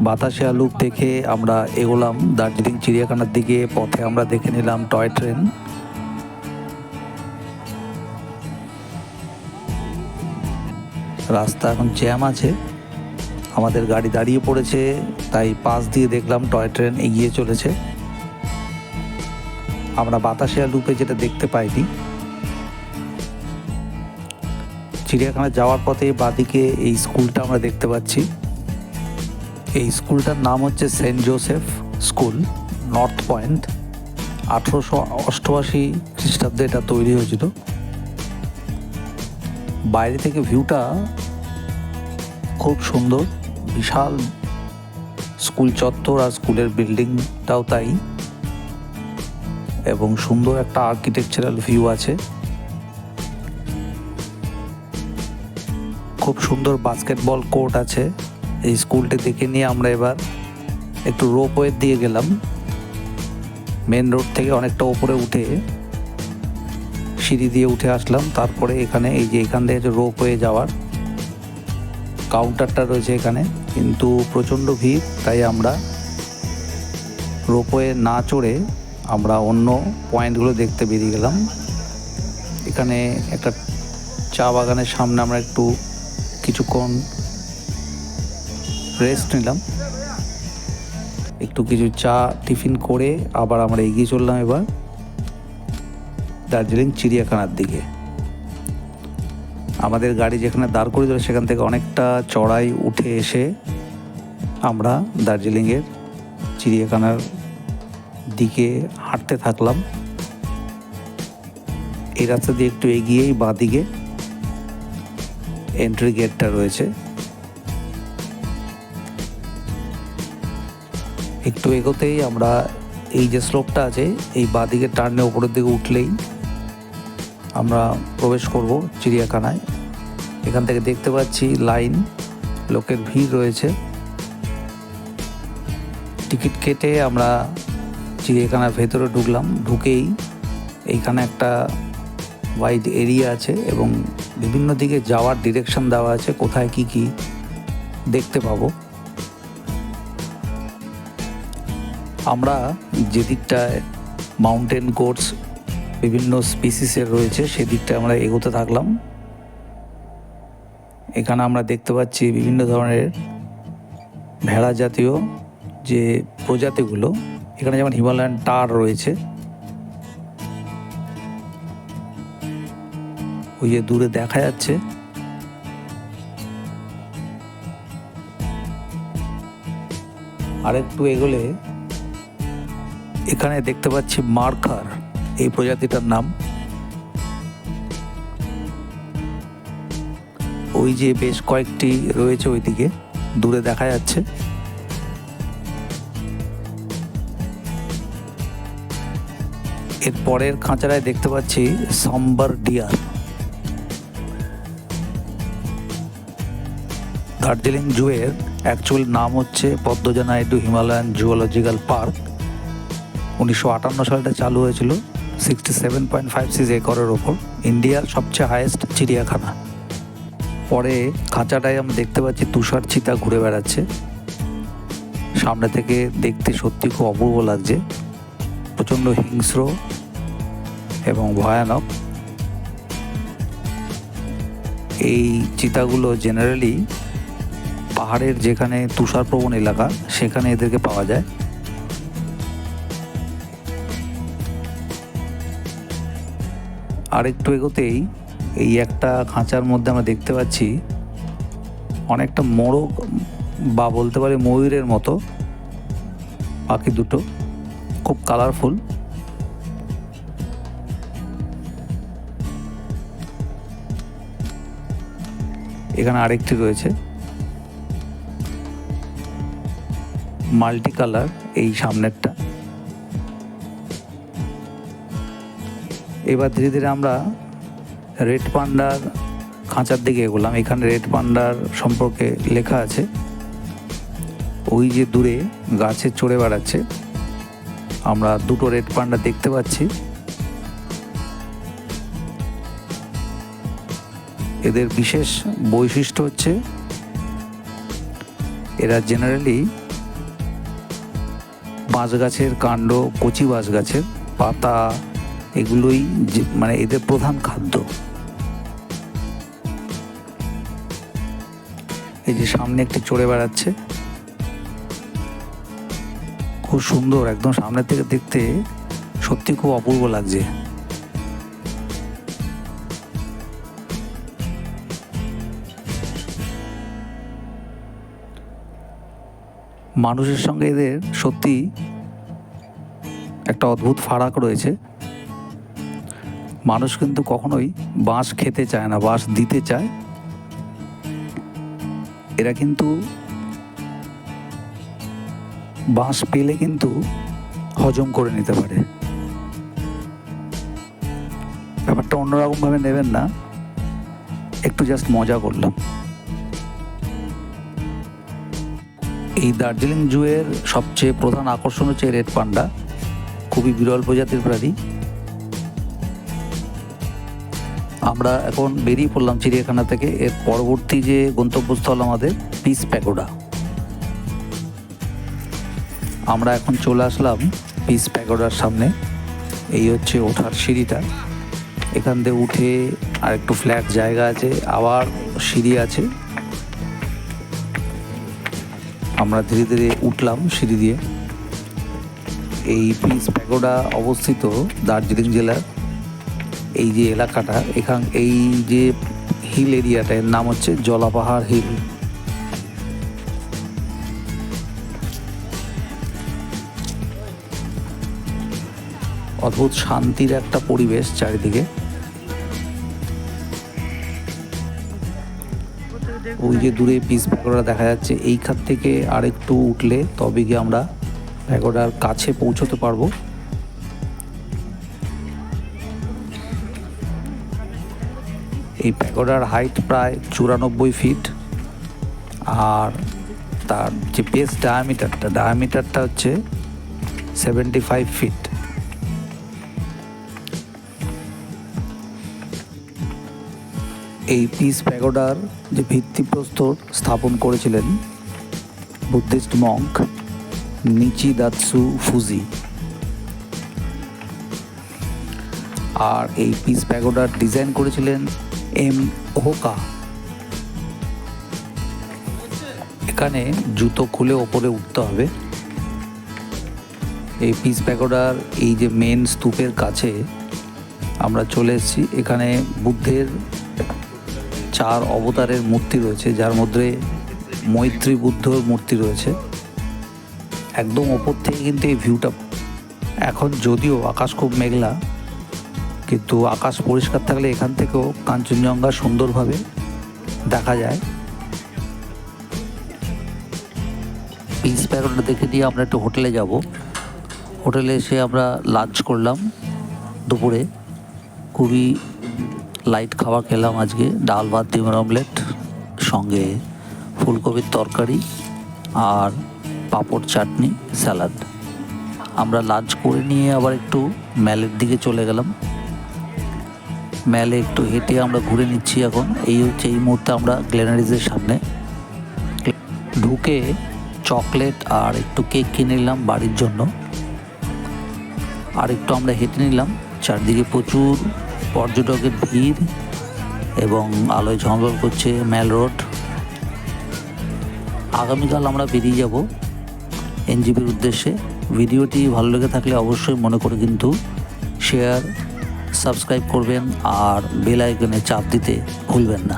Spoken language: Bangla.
বাতাসিয়া লুপ থেকে আমরা এগোলাম দার্জিলিং চিড়িয়াখানার দিকে। পথে আমরা দেখে নিলাম টয় ট্রেন। রাস্তা এখন জ্যাম আছে, আমাদের গাড়ি দাঁড়িয়ে পড়েছে, তাই পাশ দিয়ে দেখলাম টয় ট্রেন এগিয়ে চলেছে। আমরা বাতাসিয়া লুপে যেটা দেখতে পাইনি। চিড়িয়াখানা যাওয়ার পথে বাদিকে এই স্কুলটা আমরা দেখতে পাচ্ছি। এই স্কুলটার নাম হচ্ছে Saint Joseph school, North Point. 1888 খ্রিস্টাব্দে এটা তৈরি হয়েছিল। বাইরে থেকে ভিউটা খুব সুন্দর, বিশাল স্কুল চত্বর আর স্কুলের বিল্ডিংটাও তাই, এবং সুন্দর একটা আর্কিটেকচারাল ভিউ আছে। খুব সুন্দর বাস্কেটবল কোর্ট আছে। এই স্কুলটি দেখে নিয়ে আমরা এবার একটু রোপওয়ে দিয়ে গেলাম। মেন রোড থেকে অনেকটা ওপরে উঠে সিঁড়ি দিয়ে উঠে আসলাম। তারপরে এখানে এই যে এখান থেকে রোপওয়ে যাওয়ার কাউন্টারটা রয়েছে এখানে, কিন্তু প্রচণ্ড ভিড়, তাই আমরা রোপওয়ে না চড়ে আমরা অন্য পয়েন্টগুলো দেখতে বেরিয়ে গেলাম। এখানে একটা চা বাগানের সামনে আমরা একটু কিছুক্ষণ রেস্ট নিলাম, একটু কিছু চা টিফিন করে আবার আমরা এগিয়ে চললাম এবার দার্জিলিং চিড়িয়াখানার দিকে। আমাদের গাড়ি যেখানে দাঁড় করে দিল সেখান থেকে অনেকটা চড়াই উঠে এসে আমরা দার্জিলিংয়ের চিড়িয়াখানার দিকে হাঁটতে থাকলাম। এই রাস্তা দিয়ে একটু এগিয়েই বাঁদিকে এন্ট্রি গেটটা রয়েছে। একটু এগোতেই আমরা এই যে স্লোপটা আছে এই বাঁদিকে টার্নে উপরের দিকে উঠলেই আমরা প্রবেশ করব চিড়িয়াখানায়। এখান থেকে দেখতে পাচ্ছি লাইন, লোকের ভিড় রয়েছে। টিকিট কেটে আমরা চিড়িয়াখানার ভেতরে ঢুকলাম। ঢুকেই এইখানে একটা ওয়াইড এরিয়া আছে এবং বিভিন্ন দিকে যাওয়ার ডিরেকশন দেওয়া আছে, কোথায় কি কি দেখতে পাবো। আমরা যে দিকটায় মাউন্টেন গোটস বিভিন্ন স্পিসিসের রয়েছে সেদিকটায় আমরা এগোতে থাকলাম। এখানে আমরা দেখতে পাচ্ছি বিভিন্ন ধরনের ভেড়া জাতীয় যে প্রজাতিগুলো, এখানে যেমন হিমালয়ান টার রয়েছে, ওই যে দূরে দেখা যাচ্ছে। আরেকটু এগোলে এখানে দেখতে পাচ্ছি মার্কার, এই প্রজাতিটার নাম। ওই যে বেশ কয়েকটি রয়েছে ওইদিকে দূরে দেখা যাচ্ছে। এর পরের খাঁচারায় দেখতে পাচ্ছি সাম্বার ডিয়ার। দার্জিলিং জুয়ের অ্যাকচুয়াল নাম হচ্ছে Padmaja Naidu Himalayan zoological park. 1958 সালটা চালু হয়েছিল। 67.56 একরের ওপর, ইন্ডিয়ার সবচেয়ে হাইয়েস্ট চিড়িয়াখানা। পরে খাঁচাটায় আমরা দেখতে পাচ্ছি তুষার চিতা ঘুরে বেড়াচ্ছে। সামনে থেকে দেখতে সত্যি খুব অপূর্ব লাগছে, প্রচণ্ড হিংস্র এবং ভয়ানক। এই চিতাগুলো জেনারেলি পাহাড়ের যেখানে তুষারপ্রবণ এলাকা সেখানে এদেরকে পাওয়া যায়। আর একটু এগোতেই এই একটা খাঁচার মধ্যে আমরা দেখতে পাচ্ছি অনেকটা মোরগ বা বলতে পারি ময়ূরের মতো পাখি দুটো, খুব কালারফুল। এখানে আরেকটি রয়েছে মাল্টি কালার, এই সামনেরটা। এবার ধীরে ধীরে আমরা রেড পান্ডার খাঁচার দিকে এগোলাম। এখানে রেড পান্ডার সম্পর্কে লেখা আছে। ওই যে দূরে গাছে চড়ে বেড়াচ্ছে, আমরা দুটো রেড পান্ডা দেখতে পাচ্ছি। এদের বিশেষ বৈশিষ্ট্য হচ্ছে এরা জেনারেলি বাঁশ গাছের কাণ্ড, কচি বাঁশ গাছের পাতা, এগুলোই মানে এদের প্রধান খাদ্য। এই যে সামনে একটি চড়ে বেড়াচ্ছে, খুব সুন্দর, একদম সামনের থেকে দেখতে সত্যি খুব অপূর্ব লাগছে। মানুষের সঙ্গে এদের সত্যি একটা অদ্ভুত ফারাক রয়েছে। মানুষ কিন্তু কখনোই বাঁশ খেতে চায় না, বাঁশ দিতে চায়। এরা কিন্তু বাঁশ পেলে কিন্তু হজম করে নিতে পারে। ব্যাপারটা অন্যরকমভাবে নেবেন না, একটু জাস্ট মজা করলাম। এই দার্জিলিং জুয়ের সবচেয়ে প্রধান আকর্ষণ হচ্ছে রেড পান্ডা, খুবই বিরল প্রজাতির প্রাণী। আমরা এখন বেরিয়ে পড়লাম চিড়িয়াখানা থেকে। এর পরবর্তী যে গন্তব্যস্থল আমাদের পিস প্যাগোডা। আমরা এখন চলে আসলাম পিস প্যাগোডার সামনে। এই হচ্ছে ওঠার সিঁড়িটা, এখান থেকে উঠে আর একটু ফ্ল্যাট জায়গা আছে, আবার সিঁড়ি আছে। আমরা ধীরে ধীরে উঠলাম সিঁড়ি দিয়ে। এই পিস প্যাগোডা অবস্থিত দার্জিলিং জেলার এই যে এলাকাটা, এই যে হিল এরিয়াটা, এর নাম হচ্ছে জলাপাহাড় হিল। অদ্ভুত শান্তির একটা পরিবেশ চারিদিকে। ওই যে দূরে পিস প্যাগোডা দেখা যাচ্ছে, এইখান থেকে আরেকটু উঠলে তবে গিয়ে আমরা প্যাগোডার কাছে পৌঁছতে পারবো। এই প্যাগোডার হাইট প্রায় 94 ফিট, আর তার যে বেস ডায়ামিটারটা হচ্ছে 75 ফিট। এই পিস প্যাগোডার যে ভিত্তিপ্রস্তর স্থাপন করেছিলেন বুদ্ধিস্ট মঙ্ক নিচিদাৎসু ফুজি। আর এই পিস প্যাগোডার ডিজাইন করেছিলেন এম ওহকা। এখানে জুতো খুলে ওপরে উঠতে হবে। এই পিস প্যাগোডার এই যে মেন স্তূপের কাছে আমরা চলে এসেছি। এখানে বুদ্ধের 4 অবতারের মূর্তি রয়েছে, যার মধ্যে মৈত্রী বুদ্ধর মূর্তি রয়েছে। একদম ওপর থেকে কিন্তু এই ভিউটা, এখন যদিও আকাশ খুব মেঘলা, কিন্তু আকাশ পরিষ্কার থাকলে এখান থেকেও কাঞ্চনজঙ্ঘা সুন্দরভাবে দেখা যায়। পিস প্যাগোডা দেখে দিয়ে আমরা একটু হোটেলে যাব। হোটেলে এসে আমরা লাঞ্চ করলাম দুপুরে। খুবই লাইট খাবার খেলাম আজকে, ডাল ভাত ডিমের অমলেট, সঙ্গে ফুলকপির তরকারি আর পাঁপড়, চাটনি, স্যালাড। আমরা লাঞ্চ করে নিয়ে আবার একটু ম্যালের দিকে চলে গেলাম। ম্যালে একটু হেঁটে আমরা ঘুরে নিচ্ছি এখন। এই হচ্ছে এই মুহূর্তে আমরা গ্লেনারিজের সামনে। ঢুকে চকলেট আর একটু কেক কিনে নিলাম বাড়ির জন্য। আর একটু আমরা হেঁটে নিলাম। চারদিকে প্রচুর পর্যটকের ভিড় এবং আলোয় ঝলমল করছে ম্যাল রোড। আগামীকাল আমরা বেরিয়ে যাব এনজেপির উদ্দেশ্যে। ভিডিওটি ভালো লেগে থাকলে অবশ্যই মনে করে কিন্তু শেয়ার, সাবস্ক্রাইব করবেন আর বেল আইকনে চাপ দিতে ভুলবেন না।